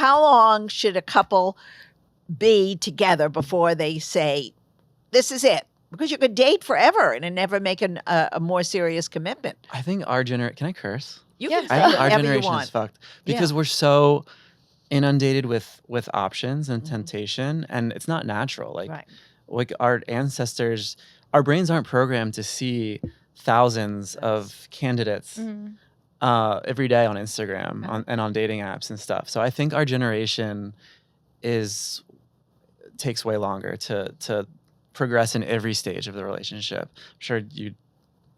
how long should a couple be together before they say, this is it? Because you could date forever and never make a more serious commitment. I think our generation, can I curse? You can I say think our whatever you generation want. is fucked because we're so inundated with options and temptation, and it's not natural. Like our ancestors, our brains aren't programmed to see thousands of candidates every day on Instagram and on dating apps and stuff. So I think our generation takes way longer to progress in every stage of the relationship. I'm sure you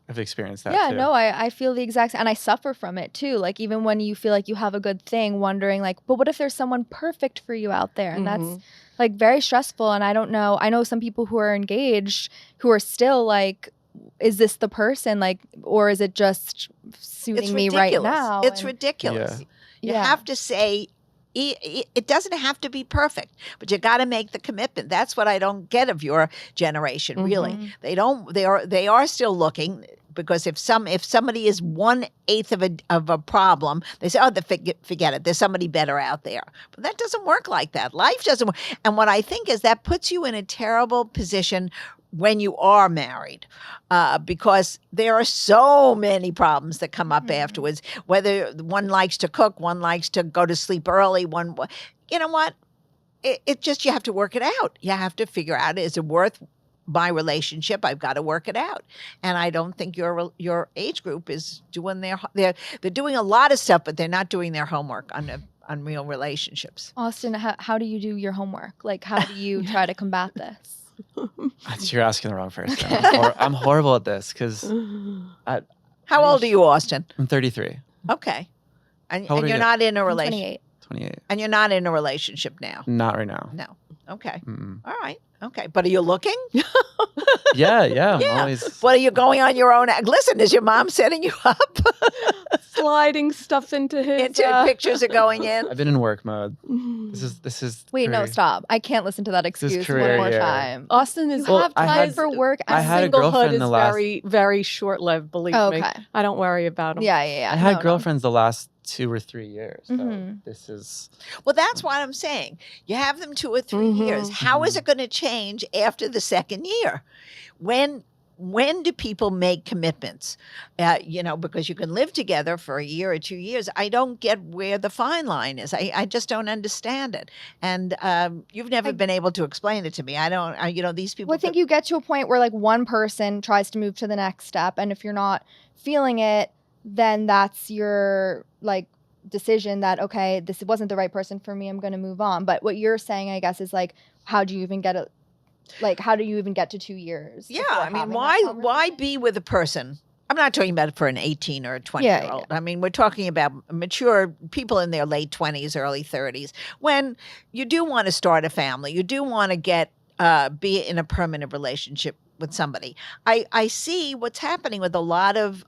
have experienced that too. No, I feel the exact same, and I suffer from it too. Like even when you feel like you have a good thing, wondering like, but what if there's someone perfect for you out there? And that's like very stressful. And I don't know. I know some people who are engaged who are still like, is this the person? Like, or is it just suiting me right now? It's ridiculous. You have to say, it doesn't have to be perfect, but you got to make the commitment. That's what I don't get of your generation. Really, they don't. They are still looking, because if somebody is 1/8 of a problem, they say, oh, forget it. There's somebody better out there. But that doesn't work like that. Life doesn't work. And what I think is that puts you in a terrible position when you are married, because there are so many problems that come up afterwards, whether one likes to cook, one likes to go to sleep early, you know what? It just, you have to work it out. You have to figure out, is it worth my relationship? I've got to work it out. And I don't think your age group is doing they're doing a lot of stuff, but they're not doing their homework on real relationships. Austin, how do you do your homework? Like, how do you try to combat this? You're asking the wrong person. I'm horrible at this because. How old are you, Austin? I'm 33. Okay, and you're not in a relationship. 28. And you're not in a relationship now. Not right now. No. Okay. All right. Okay. But are you looking? Yeah. I'm always. What, are you going on your own? Listen, is your mom setting you up? Sliding stuff into his pictures are going in. I've been in work mode. This is. Wait, no, stop! I can't listen to that excuse one more time. Austin is time for work. I had a girlfriend is very, very short-lived. Believe me, I don't worry about him. Yeah. I had girlfriends the last 2 or 3 years. So this is. Well, that's what I'm saying. You have them 2 or 3 years. How is it going to change after the second year? When do people make commitments? Because you can live together for a year or 2 years. I don't get where the fine line is. I just don't understand it. And you've never been able to explain it to me. I don't. These people. Well, I think you get to a point where like one person tries to move to the next step, and if you're not feeling it, then that's your like decision that, okay, this wasn't the right person for me, I'm going to move on. But what you're saying, I guess, is like, how do you even get to 2 years? Yeah, I mean, why be with a person? I'm not talking about it for an 18 or a 20-year-old. I mean, we're talking about mature people in their late 20s, early 30s. When you do want to start a family, you do want to be in a permanent relationship with somebody. I see what's happening with a lot of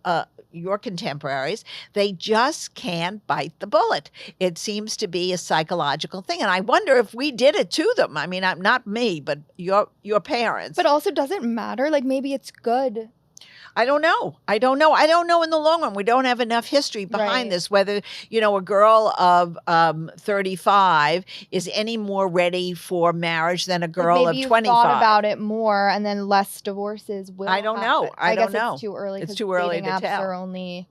your contemporaries. They just can't bite the bullet. It seems to be a psychological thing. And I wonder if we did it to them. I mean, not me, but your parents. But also, does it matter? Like, maybe it's good. I don't know in the long run. We don't have enough history behind this, whether, a girl of 35 is any more ready for marriage than a girl of 25. Maybe you thought about it more, and then less divorces will I don't happen. know. I don't know. It's too early. It's too early to tell. Apps are only,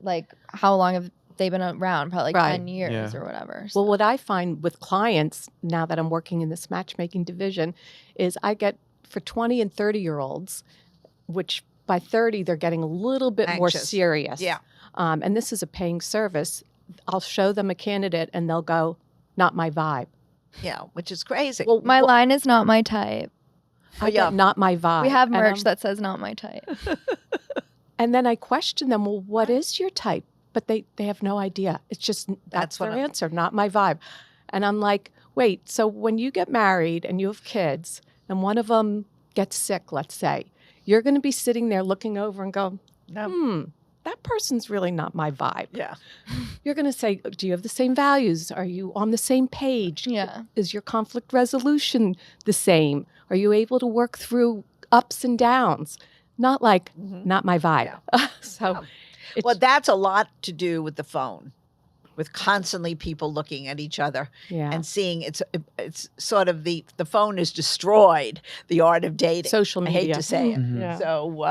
like, how long have they been around? Probably like 10 years or whatever. So. Well, what I find with clients, now that I'm working in this matchmaking division, is I get, for 20 and 30-year-olds, which by 30, they're getting a little bit more serious. Yeah. And this is a paying service. I'll show them a candidate and they'll go, not my vibe. Yeah, which is crazy. Well, my line is not my type. Not my vibe. We have merch that says not my type. And then I question them, well, what is your type? But they have no idea. It's just, that's their answer, not my vibe. And I'm like, wait, so when you get married and you have kids and one of them gets sick, let's say, you're going to be sitting there looking over and go, that person's really not my vibe. Yeah. You're going to say, do you have the same values? Are you on the same page? Yeah. Is your conflict resolution the same? Are you able to work through ups and downs? Not like, not my vibe. Yeah. Well, that's a lot to do with the phone. with constantly people looking at each other Yeah. and seeing it's sort of the phone has destroyed the art of dating. Social I hate media. to say it. Yeah. So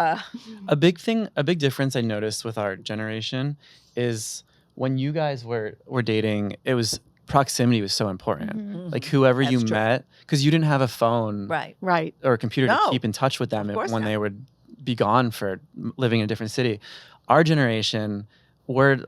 A big difference I noticed with our generation is when you guys were dating, it was proximity was so important. Like whoever you That's true. met, because you didn't have a phone Right. or a computer No, to keep in touch with them of course when not. they would be gone for living in a different city. Our generation, we're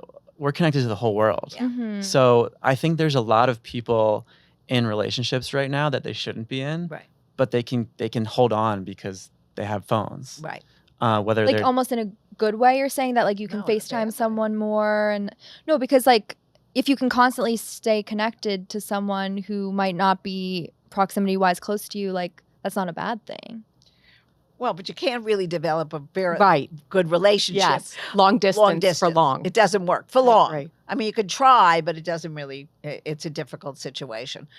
connected to the whole world. Yeah. So I think there's a lot of people in relationships right now that they shouldn't be in, Right. but they can hold on because they have phones. Right. Whether Like they're almost in a good way, you're saying that like you can No, in a bad FaceTime way. someone more and no, because like if you can constantly stay connected to someone who might not be proximity wise close to you, like that's not a bad thing. Well, but you can't really develop a very Right. good relationship. Yes. Long distance, for long. It doesn't work for I long. agree. I mean, you could try, but it doesn't really. It's a difficult situation.